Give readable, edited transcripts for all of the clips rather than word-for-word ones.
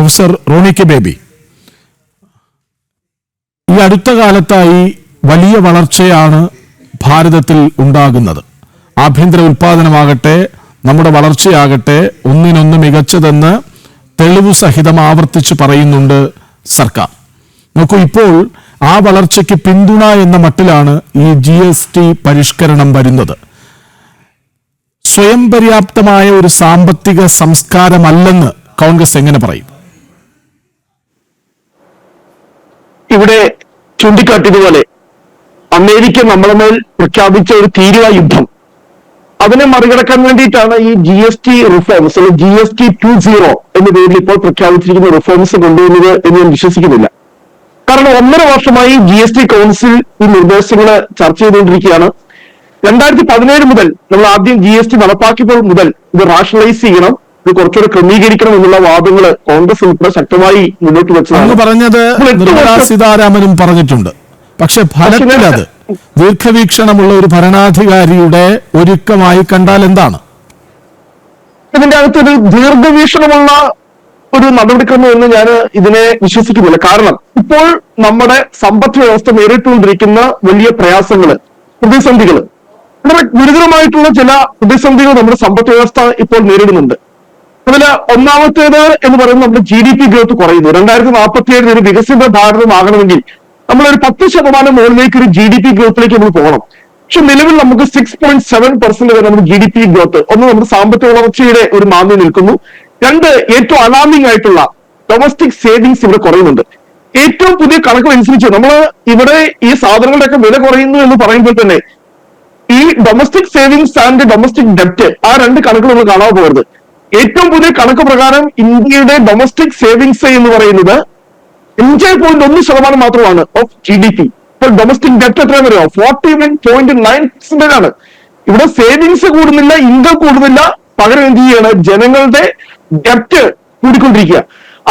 Professor Roni K baby, ഈ അടുത്ത കാലത്തായി വലിയ വളർച്ചയാണ് ഭാരതത്തിൽ ഉണ്ടാകുന്നത്. ആഭ്യന്തര ഉൽപാദനമാകട്ടെ, നമ്മുടെ വളർച്ചയാകട്ടെ ഒന്നിനൊന്ന് മികച്ചതെന്ന് തെളിവ് സഹിതം ആവർത്തിച്ച് പറയുന്നുണ്ട് സർക്കാർ. നോക്കൂ, ഇപ്പോൾ ആ വളർച്ചയ്ക്ക് പിന്തുണ എന്ന മട്ടിലാണ് ഈ GST പരിഷ്കരണം വരുന്നത്. സ്വയം പര്യാപ്തമായ ഒരു സാമ്പത്തിക സംസ്കാരമല്ലെന്ന് കോൺഗ്രസ് എങ്ങനെ പറയും? ഇവിടെ ചൂണ്ടിക്കാട്ടിയതുപോലെ അമേരിക്ക നമ്മളെ മേൽ പ്രഖ്യാപിച്ച ഒരു തീരുവ യുദ്ധം, അതിനെ മറികടക്കാൻ വേണ്ടിയിട്ടാണ് ഈ GST റിഫോംസ്, അല്ലെങ്കിൽ GST 2.0 എന്ന പേരിൽ ഇപ്പോൾ പ്രഖ്യാപിച്ചിരിക്കുന്ന റിഫോംസ് കൊണ്ടുവന്നത് എന്ന് ഞാൻ വിശ്വസിക്കുന്നില്ല. കാരണം 1.5 വർഷമായി GST കൗൺസിൽ ഈ നിർദ്ദേശങ്ങൾ ചർച്ച ചെയ്തുകൊണ്ടിരിക്കുകയാണ്. 2017 മുതൽ നമ്മൾ ആദ്യം GST നടപ്പാക്കിയപ്പോൾ മുതൽ ഇത് റാഷണലൈസ് ചെയ്യണം, ഇത് കുറച്ചുകൂടെ ക്രമീകരിക്കണം എന്നുള്ള വാദങ്ങൾ കോൺഗ്രസ് ഉൾപ്പെടെ ശക്തമായി മുന്നോട്ട് വെച്ചതാണ്. പറഞ്ഞത് നിർമ്മലാ സീതാരാമനും പറഞ്ഞിട്ടുണ്ട്. പക്ഷെ ഫലത്തിൽ അത് ദീർഘവീക്ഷണമുള്ള ഒരു ഭരണാധികാരിയുടെ ഒരുക്കമായി കണ്ടാൽ എന്താണ് ഇതിന്റെ അകത്തൊരു ദീർഘവീക്ഷണമുള്ള ഒരു നടപടിക്രമം എന്ന് ഞാൻ ഇതിനെ വിശ്വസിക്കുന്നില്ല. കാരണം ഇപ്പോൾ നമ്മുടെ സമ്പദ് വ്യവസ്ഥ നേരിട്ടുകൊണ്ടിരിക്കുന്ന വലിയ പ്രയാസങ്ങള്, പ്രതിസന്ധികള്, വളരെ ഗുരുതരമായിട്ടുള്ള ചില പ്രതിസന്ധികൾ നമ്മുടെ സമ്പദ് വ്യവസ്ഥ ഇപ്പോൾ നേരിടുന്നുണ്ട്. അതില് ഒന്നാമത്തേത് എന്ന് പറയുന്നത് നമ്മുടെ GDP ഗ്രോത്ത് കുറയുന്നു. 2047 ഒരു വികസിത ഭാരതമാകണമെങ്കിൽ നമ്മളൊരു 10% മുകളിലേക്ക് ഒരു GDP ഗ്രോത്തിലേക്ക് നമ്മൾ പോകണം. പക്ഷെ നിലവിൽ നമുക്ക് 6.7% വരെ നമ്മുടെ GDP ഗ്രോത്ത്, ഒന്ന് നമ്മുടെ സാമ്പത്തിക വളർച്ചയുടെ ഒരു മാന്യം നിൽക്കുന്നു. 2, ഏറ്റവും അലാമിംഗ് ആയിട്ടുള്ള ഡൊമസ്റ്റിക് സേവിങ്സ് ഇവിടെ കുറയുന്നുണ്ട്. ഏറ്റവും പുതിയ കണക്കുകൾ അനുസരിച്ച് നമ്മൾ ഇവിടെ ഈ സാധനങ്ങളുടെയൊക്കെ വില കുറയുന്നു എന്ന് പറയുമ്പോൾ തന്നെ ഈ ഡൊമസ്റ്റിക് സേവിങ്സ് ആൻഡ് ഡൊമസ്റ്റിക് ഡെപ്റ്റ്, ആ 2 കണക്കുകൾ നമ്മൾ കാണാൻ പോകരുത്. ഏറ്റവും പുതിയ കണക്ക് പ്രകാരം ഇന്ത്യയുടെ ഡൊമസ്റ്റിക് സേവിങ്സ് എന്ന് പറയുന്നത് 5.1% മാത്രമാണ് ഓഫ് GDP. ഇപ്പോൾ ഡൊമസ്റ്റിക് ഡെപ്റ്റ് എത്ര വരിക? 41.9% ആണ്. ഇവിടെ സേവിങ്സ് കൂടുന്നില്ല, ഇൻകം കൂടുന്നില്ല, പകരം എന്ത് ചെയ്യാണ്? ജനങ്ങളുടെ ഡെപ്റ്റ് കൂടിക്കൊണ്ടിരിക്കുക.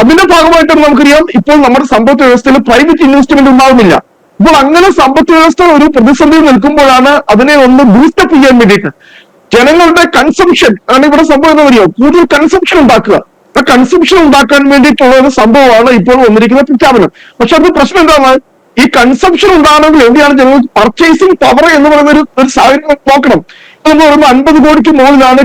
അതിന്റെ ഭാഗമായിട്ട് നമുക്കറിയാം ഇപ്പോൾ നമ്മുടെ സമ്പദ് വ്യവസ്ഥയിൽ പ്രൈവറ്റ് ഇൻവെസ്റ്റ്മെന്റ് ഉണ്ടാവുന്നില്ല. ഇപ്പോൾ അങ്ങനെ സമ്പദ് വ്യവസ്ഥ ഒരു പ്രതിസന്ധിയിൽ നിൽക്കുമ്പോഴാണ് അതിനെ ഒന്ന് ബൂസ്റ്റപ്പ് ചെയ്യാൻ വേണ്ടിയിട്ട് ജനങ്ങളുടെ കൺസംഷൻ ആണ് ഇവിടെ സംഭവം എന്ന് പറയുക, കൂടുതൽ കൺസംഷൻ ഉണ്ടാക്കുക. ആ കൺസംഷൻ ഉണ്ടാക്കാൻ വേണ്ടിയിട്ടുള്ള ഒരു സംഭവമാണ് ഇപ്പോൾ വന്നിരിക്കുന്ന പ്രഖ്യാപനം. പക്ഷെ അത് പ്രശ്നം എന്താണ്? ഈ കൺസംഷൻ ഉണ്ടാകണമെങ്കിൽ എവിടെയാണ് ജനങ്ങൾക്ക് പർച്ചേസിംഗ് പവർ എന്ന് പറയുന്ന ഒരു സാഹചര്യം നോക്കണം. എന്ന് പറയുമ്പോൾ 50 കോടിക്ക് മുകളിലാണ്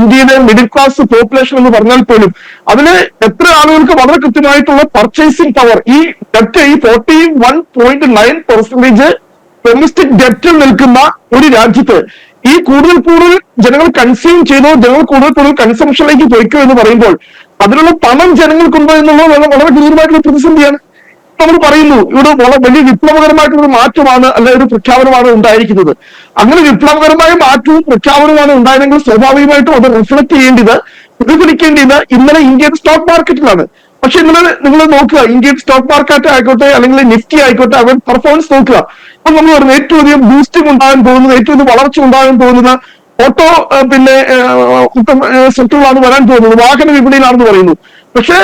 ഇന്ത്യയിലെ മിഡിൽ ക്ലാസ് പോപ്പുലേഷൻ എന്ന് പറഞ്ഞാൽ പോലും അതിന് എത്ര ആളുകൾക്ക് വളരെ കൃത്യമായിട്ടുള്ള പർച്ചേസിംഗ് പവർ, ഈ ഡെപ്റ്റ്, ഈ 41.9% ഡൊമസ്റ്റിക് ഡെപ്റ്റിൽ നിൽക്കുന്ന ഒരു രാജ്യത്ത് ഈ കൂടുതൽ ജനങ്ങൾ കൺസ്യൂം ചെയ്തോ, ജനങ്ങൾ കൂടുതൽ കൺസംഷനിലേക്ക് പോയിക്കോ എന്ന് പറയുമ്പോൾ അതിനുള്ള പണം ജനങ്ങൾക്കുണ്ടോ എന്നുള്ളത് വളരെ ഗുരുതരമായിട്ടുള്ള പ്രതിസന്ധിയാണ്. നമ്മൾ പറയുന്നു ഇവിടെ വലിയ വിപ്ലവകരമായിട്ടുള്ള മാറ്റമാണ്, അല്ലെങ്കിൽ ഒരു പ്രഖ്യാപനമാണ് ഉണ്ടായിരിക്കുന്നത്. അങ്ങനെ വിപ്ലവകരമായ മാറ്റവും പ്രഖ്യാപനമാണ് ഉണ്ടായതെങ്കിൽ സ്വാഭാവികമായിട്ടും അത് റിഫ്ലക്ട് ചെയ്യേണ്ടത്, പ്രതിഫലിക്കേണ്ടത് ഇന്നലെ ഇന്ത്യയുടെ സ്റ്റോക്ക് മാർക്കറ്റിലാണ്. പക്ഷെ ഇന്നലെ നിങ്ങൾ നോക്കുക, ഇന്ത്യൻ സ്റ്റോക്ക് മാർക്കറ്റ് ആയിക്കോട്ടെ അല്ലെങ്കിൽ നിഫ്റ്റി ആയിക്കോട്ടെ, അവരുടെ പെർഫോമൻസ് നോക്കുക. അപ്പൊ നമ്മൾ പറയുന്നത് ഏറ്റവും അധികം ബൂസ്റ്റിംഗ് ഉണ്ടാകാൻ പോകുന്നത്, ഏറ്റവും അധികം വളർച്ച ഉണ്ടാകാൻ പോകുന്നത് ഓട്ടോ സെക്ടറിലാണ് വരാൻ പോകുന്നത്, വാഹന വിപണിയിലാണെന്ന് പറയുന്നു. പക്ഷേ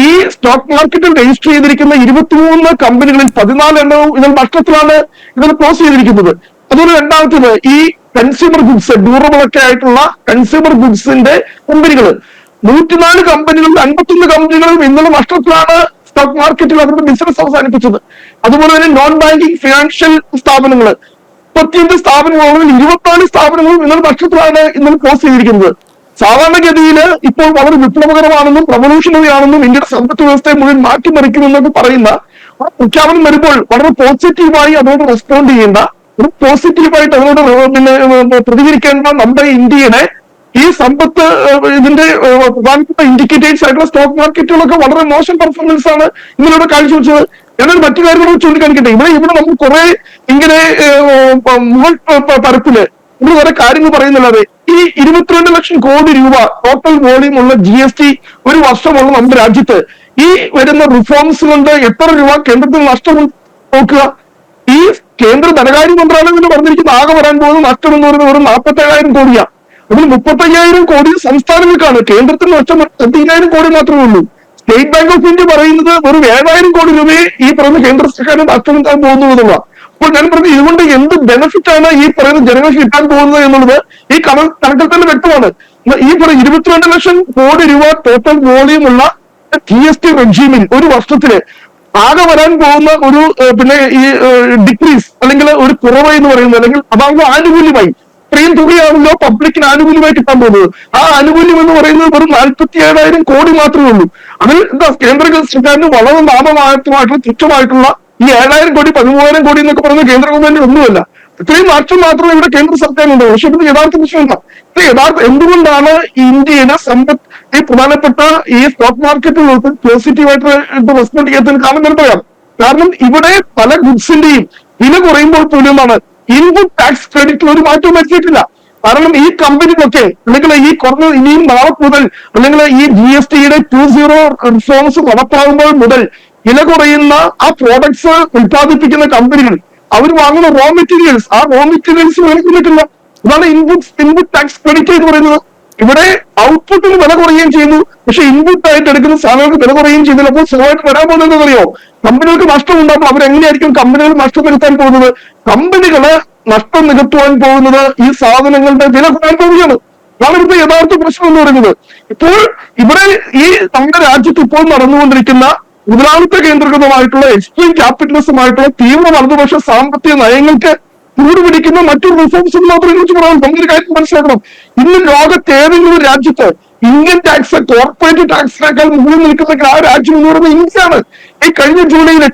ഈ സ്റ്റോക്ക് മാർക്കറ്റിൽ രജിസ്റ്റർ ചെയ്തിരിക്കുന്ന 23 കമ്പനികളിൽ 14 എണ്ണവും ഇതിൽ നഷ്ടത്തിലാണ് ഇതിൽ ക്ലോസ് ചെയ്തിരിക്കുന്നത്. അതുപോലെ രണ്ടാമത്തേത് ഈ കൺസ്യൂമർ ഗുഡ്സ്, ഡ്യൂറബിൾ ഒക്കെ ആയിട്ടുള്ള കൺസ്യൂമർ ഗുഡ്സിന്റെ കമ്പനികൾ 104 കമ്പനികളിൽ 51 കമ്പനികളും ഇന്നലെ നഷ്ടത്തിലാണ് സ്റ്റോക്ക് മാർക്കറ്റിൽ അവരുടെ ബിസിനസ് അവസാനിപ്പിച്ചത്. അതുപോലെ തന്നെ നോൺ ബാങ്കിങ് ഫിനാൻഷ്യൽ സ്ഥാപനങ്ങൾ 35 സ്ഥാപനങ്ങളിൽ 24 സ്ഥാപനങ്ങളും ഇന്നലെ നഷ്ടത്തിലാണ് ഇന്നലെ ക്ലോസ് ചെയ്തിരിക്കുന്നത്. സാധാരണഗതിയിൽ ഇപ്പോൾ വളരെ വിപ്ലവകരമാണെന്നും റവല്യൂഷണറി ആണെന്നും ഇന്ത്യയുടെ സമ്പദ് വ്യവസ്ഥയെ മുഴുവൻ മാറ്റിമറിക്കുമെന്നൊക്കെ പറയുന്ന പ്രഖ്യാപനം വരുമ്പോൾ വളരെ പോസിറ്റീവായി അതിനോട് റെസ്പോണ്ട് ചെയ്യേണ്ട, ഒരു പോസിറ്റീവായിട്ട് അതിനോട് പ്രതികരിക്കേണ്ട നമ്മുടെ ഇന്ത്യയുടെ ഈ സമ്പത്ത് ഇതിന്റെ പ്രധാനപ്പെട്ട ഇൻഡിക്കേറ്റേഴ്സ് ആയിട്ടുള്ള സ്റ്റോക്ക് മാർക്കറ്റുകളൊക്കെ വളരെ മോശം പെർഫോമൻസ് ആണ് ഇന്നിവിടെ കാഴ്ചവെച്ചത്. ഞാനൊരു മറ്റു കാര്യങ്ങളോട് ചൂണ്ടിക്കാണിക്കട്ടെ. ഇവിടെ നമ്മൾ കുറെ ഇങ്ങനെ മുകൾ പരപ്പില് ഇവിടെ കുറെ കാര്യങ്ങൾ പറയുന്നില്ലാതെ ഈ 22 ലക്ഷം കോടി രൂപ ടോട്ടൽ വോളിയം ഉള്ള GST ഒരു വർഷമുള്ള നമ്മുടെ രാജ്യത്ത് ഈ വരുന്ന റിഫോംസ് കൊണ്ട് എത്ര രൂപ കേന്ദ്രത്തിന് നഷ്ടം നോക്കുക. ഈ കേന്ദ്ര ധനകാര്യ മന്ത്രാലയം പറഞ്ഞിരിക്കുന്ന ആകെ വരാൻ പോകുന്ന നഷ്ടം എന്ന് പറയുന്നത് വെറും 47,000 കോടിയാണ്. അതിൽ 35,000 കോടി സംസ്ഥാനങ്ങൾക്കാണ്. കേന്ദ്രത്തിന് നഷ്ടം 30,000 കോടി മാത്രമേ ഉള്ളൂ. സ്റ്റേറ്റ് ബാങ്ക് ഓഫ് ഇന്ത്യ പറയുന്നത് വെറും 7,000 കോടി രൂപയെ ഈ പറയുന്ന കേന്ദ്ര സർക്കാരിന് നഷ്ടമെത്താൻ പോകുന്നു എന്നുള്ള. അപ്പോൾ ഞാൻ പറഞ്ഞു ഇതുകൊണ്ട് എന്ത് ബെനിഫിറ്റ് ആണ് ഈ പറയുന്ന ജനങ്ങൾക്ക് കിട്ടാൻ പോകുന്നത് എന്നുള്ളത് ഈ കണക്കിൽ തന്നെ വ്യക്തമാണ്. ഈ 22 ലക്ഷം കോടി രൂപ ടോട്ടൽ വോളിയം ഉള്ള GST റെജീമിൽ ഒരു വർഷത്തില് ആകെ വരാൻ പോകുന്ന ഒരു പിന്നെ ഈ ഡിക്രീസ് അല്ലെങ്കിൽ ഒരു കുറവ് എന്ന് പറയുന്നത്, അല്ലെങ്കിൽ അതാകുമ്പോൾ ആനുകൂല്യമായി ഇത്രയും തുകയാണല്ലോ പബ്ലിക്കിന് ആനുകൂല്യമായി കിട്ടാൻ പോകുന്നത്. ആ ആനുകൂല്യം എന്ന് പറയുന്നത് വെറും 47,000 കോടി മാത്രമേ ഉള്ളൂ. അതിൽ എന്താ കേന്ദ്ര സർക്കാരിന് വളരെ ലാഭമായിട്ടുള്ള തുച്ഛമായിട്ടുള്ള ഈ 7,000 കോടി 13,000 കോടി എന്നൊക്കെ പറയുന്നത് കേന്ദ്ര ഗവൺമെന്റ് ഒന്നുമല്ല. ഇത്രയും മാറ്റം മാത്രമേ ഇവിടെ കേന്ദ്ര സർക്കാരിനുണ്ട്. പക്ഷെ ഇത് യഥാർത്ഥ വിഷയമല്ല. ഇത് എന്തുകൊണ്ടാണ് ഇന്ത്യയിലെ സമ്പത്ത് ഈ പ്രധാനപ്പെട്ട ഈ സ്റ്റോക്ക് മാർക്കറ്റിൽ പോസിറ്റീവായിട്ട് റെസ്പോണ്ട് ചെയ്യാത്തതിന് കാരണം ഞാൻ പറയാം. കാരണം ഇവിടെ പല ഗുഡ്സിന്റെയും വില കുറയുമ്പോൾ പോലുമാണ് ഇൻപുട്ട് ടാക്സ് ക്രെഡിറ്റിൽ ഒരു മാറ്റവും വരുത്തിയിട്ടില്ല. കാരണം ഈ കമ്പനികളൊക്കെ അല്ലെങ്കിൽ ഈ കുറഞ്ഞ ഇനിയും നാളെ മുതൽ അല്ലെങ്കിൽ ഈ GSTയുടെ 2.0 റിഫോംസ് നടപ്പാകുമ്പോൾ മുതൽ വില കുറയുന്ന ആ പ്രോഡക്ട്സ് ഉത്പാദിപ്പിക്കുന്ന കമ്പനികൾ അവർ വാങ്ങുന്ന റോ മെറ്റീരിയൽസ്, ആ റോ മെറ്റീരിയൽസ് വിലക്കില്ല. അതാണ് ഇൻപുട്ട് ടാക്സ് ക്രെഡിറ്റ് എന്ന് പറയുന്നത്. ഇവിടെ ഔട്ട്പുട്ടിന് വില കുറയുകയും ചെയ്യുന്നു, പക്ഷെ ഇൻപുട്ട് ആയിട്ട് എടുക്കുന്ന സാധനങ്ങൾക്ക് വില കുറയുകയും ചെയ്യുന്നില്ല. അപ്പോൾ സ്വയമായിട്ട് വരാൻ പോകുന്നത് അറിയോ? കമ്പനികൾക്ക് നഷ്ടം ഉണ്ടാകുമ്പോൾ അവരെങ്ങനെയായിരിക്കും കമ്പനികൾ നഷ്ടം നികത്താൻ പോകുന്നത്? കമ്പനികള് നഷ്ടം നികത്തുവാൻ പോകുന്നത് ഈ സാധനങ്ങളുടെ വില കൂടാൻ പോവുകയാണ്. അതാണ് ഇവിടുത്തെ യഥാർത്ഥ പ്രശ്നം എന്ന് പറയുന്നത്. ഇപ്പോൾ ഇവിടെ ഈ നമ്മുടെ രാജ്യത്ത് ഇപ്പോൾ നടന്നുകൊണ്ടിരിക്കുന്ന മുതലാളിത്ത കേന്ദ്രീകൃതമായിട്ടുള്ള എക്സ്ട്രീം ക്യാപിറ്റലിസമായിട്ടുള്ള തീവ്ര വലതുപക്ഷ സാമ്പത്തിക നയങ്ങൾക്ക് ചൂടുപിടിക്കുന്ന മറ്റൊരു റിഫോംസ് മാത്രമേ കുറിച്ച് പറയാം. നമ്മളൊരു കാര്യം മനസ്സിലാക്കണം. ഇന്ന് ലോകത്ത് ഏതെങ്കിലും രാജ്യത്ത് ഇന്ത്യൻ ടാക്സ് കോർപ്പറേറ്റ് ടാക്സിനേക്കാൾ മുകളിൽ നിൽക്കുന്ന ആ രാജ്യം എന്ന് പറയുന്നത് ഇന്ത്യയാണ്. ഈ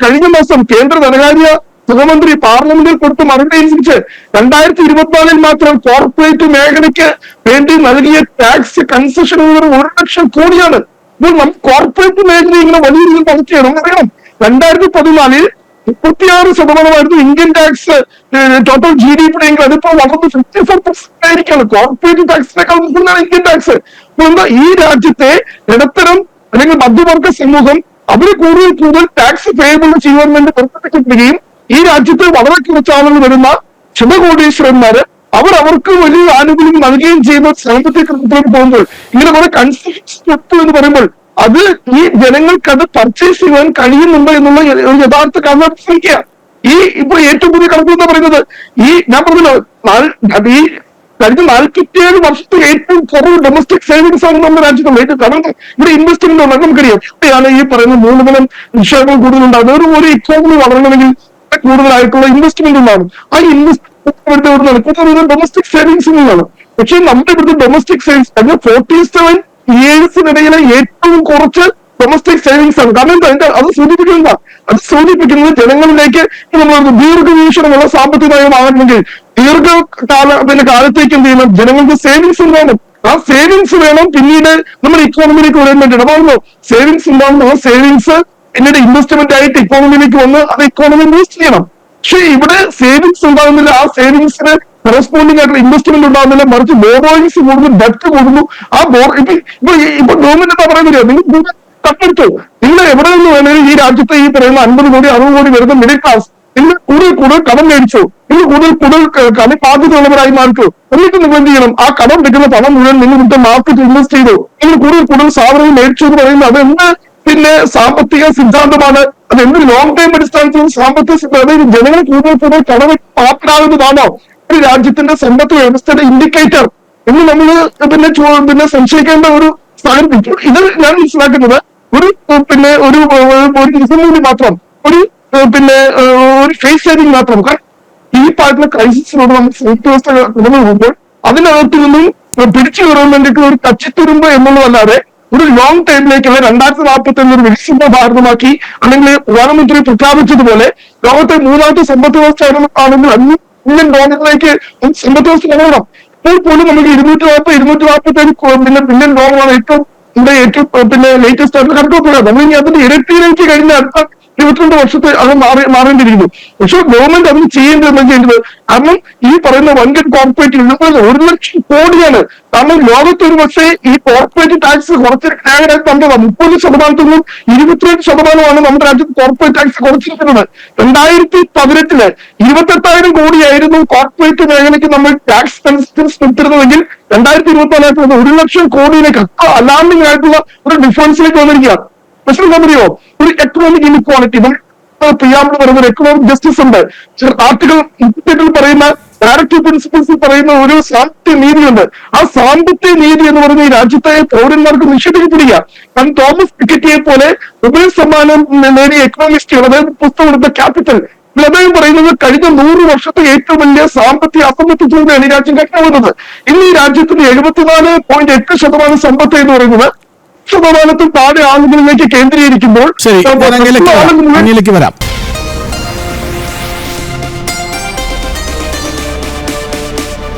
കഴിഞ്ഞ മാസം കേന്ദ്ര ധനകാര്യ സഹമന്ത്രി പാർലമെന്റിൽ കൊടുത്ത മറുപടി അനുസരിച്ച് 2024 മാത്രം കോർപ്പറേറ്റ് മേഖലയ്ക്ക് വേണ്ടി നൽകിയ ടാക്സ് കൺസെഷൻ എന്ന് പറയുന്നത് 1 ലക്ഷം കോടിയാണ്. ഇപ്പോൾ നമുക്ക് കോർപ്പറേറ്റ് മേഖല ഇങ്ങനെ വലിയ രീതിയിൽ വളർച്ചയാണ്. നമുക്കറിയാം 2014 36% ഇന്ത്യൻ ടാക്സ് ടോട്ടൽ GDP എങ്കിൽ അതിപ്പോ വളർന്ന് 54% ആയിരിക്കാണ്. കോർപ്പറേറ്റ് ടാക്സിനേക്കാൾ മുകളിലാണ് ഇന്ത്യൻ ടാക്സ്. എന്താ ഈ രാജ്യത്തെ ഇടത്തരം അല്ലെങ്കിൽ മധ്യവർഗ സമൂഹം അവര് കൂടുതൽ ടാക്സ് പേയബിൾ ചെയ്യുവാൻ പ്രവർത്തിക്കുകയും ഈ രാജ്യത്ത് വളരെ കുറച്ച് ആളുകൾ വരുന്ന ശതകോടീശ്വരന്മാര് അവർക്ക് വലിയ ആനുകൂല്യം നൽകുകയും ചെയ്യുന്ന സാമ്പത്തിക ക്രമത്തിലേക്ക് പോകുമ്പോൾ ഇങ്ങനെ കുറെ കൺസ്ട്രക്ഷൻ എന്ന് പറയുമ്പോൾ അത് ഈ ജനങ്ങൾക്ക് അത് പർച്ചേസ് ചെയ്യാൻ കഴിയുന്നുണ്ടോ എന്നുള്ള ഒരു യഥാർത്ഥ കാരണം ശ്രമിക്കുക. ഈ ഇപ്പൊ ഏറ്റവും പുതിയ കണക്ക് എന്ന് പറയുന്നത് ഈ ഞാൻ പറഞ്ഞല്ലോ ഈ കഴിഞ്ഞ 47 വർഷത്തെ ഏറ്റവും കുറവ് ഡൊമസ്റ്റിക് സേവിങ്സ് ആണ് നമ്മുടെ രാജ്യത്തുള്ളത്. കാരണം ഇവിടെ ഇൻവെസ്റ്റ്മെന്റ് ഉള്ളത് നമുക്കറിയാം. ഇവിടെയാണ് ഈ പറയുന്ന മൂലധനം നിക്ഷേപം കൂടുതലുണ്ടാകുന്നത്. ഒരു ഇക്കോണമി വളരണമെങ്കിൽ കൂടുതലായിട്ടുള്ള ഇൻവെസ്റ്റ്മെന്റ് ഉണ്ടാകും. ആ ഇൻവെസ്റ്റ്മെന്റ് ഡൊമസ്റ്റിക് സേവിങ്സിൽ നിന്നാണ്. പക്ഷെ നമ്മുടെ ഇവിടുത്തെ ഡൊമസ്റ്റിക് സേവിങ്സ് 47 ഇയേഴ്സിനിടയിലെ ഏറ്റവും കുറച്ച് ഡൊമസ്റ്റിക് സേവിങ്സ് ആണ്. കാരണം എന്താ അത് സൂചിപ്പിക്കുന്നത് ജനങ്ങളിലേക്ക് നമ്മൾ ദീർഘവീക്ഷണമുള്ള സാമ്പത്തിക നയമാകണമെങ്കിൽ കാലത്തേക്ക് എന്ത് ചെയ്യണം? ജനങ്ങൾക്ക് സേവിങ്സ് ഉണ്ടാവണം. ആ സേവിങ്സ് വേണം പിന്നീട് നമ്മുടെ ഇക്കോണമിയിലേക്ക് വരാൻ വേണ്ടിയിട്ട്. അതാണല്ലോ സേവിങ്സ് ഉണ്ടാവുന്ന ആ സേവിങ്സ് പിന്നീട് ഇൻവെസ്റ്റ്മെന്റ് ആയിട്ട് ഇക്കോണമിയിലേക്ക് വന്ന് അത് ഇക്കോണമി ബൂസ്റ്റ് ചെയ്യണം. പക്ഷെ ഇവിടെ സേവിങ്സ് ഉണ്ടാകുന്നില്ല. ആ സേവിങ്സിന് കറസ്പോണ്ടിങ് ആയിട്ടുള്ള ഇൻവെസ്റ്റ്മെന്റ് ഉണ്ടാകുന്നില്ല. മറിച്ച് ബോറോയിങ്സ് കൂടുന്നു, ഡെറ്റ് കൂടുന്നു. ആ ഇപ്പൊ ഗവൺമെന്റ് എന്താ പറയുന്നില്ല, നിങ്ങൾ തപ്പെടുത്തു. നിങ്ങൾ എവിടെ നിന്ന് വേണമെങ്കിലും ഈ രാജ്യത്തെ ഈ പറയുന്ന 50 കോടി 60 കോടി വരുന്ന മിഡിൽ ക്ലാസ് നിങ്ങൾ കൂടുതൽ കടം മേടിച്ചു, നിങ്ങൾ കൂടുതൽ കടബാധ്യതയുള്ളവരായി മാറിച്ചു. എന്നിട്ട് നിങ്ങൾ എന്ത് ചെയ്യണം? ആ കടം എടുക്കുന്ന പണം മുഴുവൻ നിങ്ങൾ ഇവിടുത്തെ മാർക്കറ്റ് ഇൻവെസ്റ്റ് ചെയ്തു. നിങ്ങൾ കൂടുതൽ സാധനങ്ങൾ മേടിച്ചു എന്ന് പറയുന്നത് അത് എന്ത് പിന്നെ സാമ്പത്തിക സിദ്ധാന്തമാണ്? അത് എന്ത് ലോങ് ടൈം അടിസ്ഥാനത്തിൽ സാമ്പത്തിക സിദ്ധാന്തം? അതായത് ജനങ്ങൾ കൂടുതൽ കടം പാത്രമാകുന്നതാണോ ഒരു രാജ്യത്തിന്റെ സമ്പത്ത് വ്യവസ്ഥയുടെ ഇൻഡിക്കേറ്റർ എന്ന് നമ്മൾ പിന്നെ സംശയിക്കേണ്ട ഒരു സ്ഥാനം. ഇത് ഞാൻ മനസ്സിലാക്കുന്നത് ഒരു ദിവസം കൂടി മാത്രം ഒരു ഫേസ് സേവിംഗ് മാത്രം. ഡീപ്പായിട്ടുള്ള ക്രൈസിസിനോട് നമ്മൾ സമ്പത്ത് വ്യവസ്ഥ കടന്നു പോകുമ്പോൾ അതിനകത്ത് നിന്നും പിടിച്ചു കയറാൻ വേണ്ടിയിട്ട് ഒരു കച്ചിത്തുരുമ്പ് എന്നുള്ളതല്ലാതെ ഒരു ലോങ് ടൈമിലേക്കുള്ള 2045 ഒരു വികസിത ഭാരതമാക്കി അല്ലെങ്കിൽ പ്രധാനമന്ത്രി പ്രഖ്യാപിച്ചതുപോലെ ലോകത്തെ 3ാമത്തെ സമ്പദ് വ്യവസ്ഥ ആണെങ്കിൽ $5 ബില്യൺ സമ്പദ് വ്യവസ്ഥ കൊണ്ടുവരണം. ഇപ്പോൾ പോലും നമുക്ക് 247 ബില്യൺ ഡോളറാണ് ഏറ്റവും ലേറ്റസ്റ്റ് ആയിട്ടുള്ള കണക്ക്. നമ്മൾ ഇനി അതിന്റെ ഇരട്ടിയിലേക്ക് കഴിഞ്ഞ അടുത്ത 22 വർഷത്തെ അത് മാറേണ്ടിയിരിക്കുന്നു. പക്ഷെ ഗവൺമെന്റ് അതിന് ചെയ്യേണ്ടത് കാരണം ഈ പറയുന്ന വൻകിട കോർപ്പറേറ്റ് 1 ലക്ഷം കോടിയാണ്. കാരണം ലോകത്തൊരു പക്ഷേ ഈ കോർപ്പറേറ്റ് ടാക്സ് കുറച്ച് ന്യായമായിട്ട് കണ്ടതാണ്. 30% നിന്നും 22% നമ്മുടെ രാജ്യത്ത് കോർപ്പറേറ്റ് ടാക്സ് കുറച്ചിരിക്കുന്നത്. 2018 28,000 കോടിയായിരുന്നു കോർപ്പറേറ്റ് മേഖലയ്ക്ക് നമ്മൾ ടാക്സ് കൺസെഷൻസ് കൊടുത്തിരുന്നതെങ്കിൽ 2024 1 ലക്ഷം കോടിയിലേക്ക് അലാമിംഗ് ആയിട്ടുള്ള ഒരു ഡിഫറൻസിലേക്ക് വന്നിരിക്കുകയാണ്. പ്രശ്നം എന്താ പറയുമോ? ഒരു എക്കണോമിക് ഇൻഇക്വാളിറ്റി പ്രിയാമ്പിൾ പറയുന്ന ഒരു എക്കണോമിക് ജസ്റ്റിസ് ഉണ്ട്. ആർട്ടിക്കിൾ 38 പറയുന്ന ഡയറക്റ്റീവ് പ്രിൻസിപ്പിൾസിൽ പറയുന്ന ഒരു സാമ്പത്തിക നീതിയുണ്ട്. ആ സാമ്പത്തിക നീതി എന്ന് പറയുന്ന ഈ രാജ്യത്തെ പൗരന്മാർക്ക് നിഷേധിക്കപ്പെടുക. കാരണം തോമസ് പിക്കറ്റിയെ പോലെ നൊബേൽ സമ്മാനം നേടിയ എക്കണോമിസ്റ്റുകൾ, അതായത് പുസ്തകം എടുത്ത ക്യാപിറ്റൽ, അദ്ദേഹം പറയുന്നത് കഴിഞ്ഞ 100 വർഷത്തെ ഏറ്റവും വലിയ സാമ്പത്തിക അസമത്വത്തോടെയാണ് ഈ രാജ്യം കടന്നുവന്നത്. ഇന്ന് ഈ രാജ്യത്തിന്റെ 74.8% സമ്പത്ത് എന്ന് പറയുന്നത് ശതമാനത്തിൽ താഴെ ആളുകളിലേക്ക് കേന്ദ്രീകരിക്കുമ്പോൾ ശരി, ഞാൻ അങ്ങയിലേക്ക് വരാം.